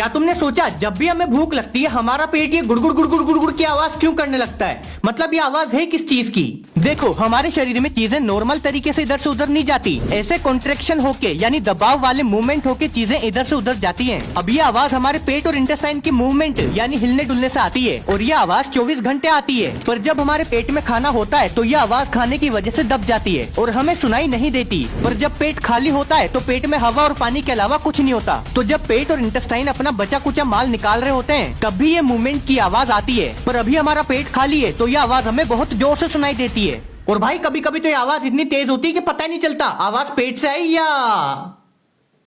क्या तुमने सोचा जब भी हमें भूख लगती है हमारा पेट ये गुड़गुड़ गुड़गुड़ गुड़गुड़ की आवाज क्यों करने लगता है? मतलब ये आवाज है किस चीज की? देखो, हमारे शरीर में चीजें नॉर्मल तरीके से इधर से उधर नहीं जाती। ऐसे कॉन्ट्रेक्शन होके यानी दबाव वाले मूवमेंट होके चीजें इधर से उधर जाती हैं। अब ये आवाज हमारे पेट और इंटेस्टाइन की मूवमेंट यानी हिलने डुलने से आती है और ये आवाज 24 घंटे आती है। पर जब हमारे पेट में खाना होता है तो ये आवाज खाने की वजह से दब जाती है और हमें सुनाई नहीं देती। पर जब पेट खाली होता है तो पेट में हवा और पानी के अलावा कुछ नहीं होता। तो जब पेट और इंटेस्टाइन अपना बचा कुचा माल निकाल रहे होते हैं तब भी ये मूवमेंट की आवाज आती है। पर अभी हमारा पेट खाली है तो ये आवाज हमें बहुत जोर से सुनाई देती है। और भाई कभी कभी तो ये आवाज इतनी तेज होती है कि पता ही नहीं चलता आवाज पेट से आई या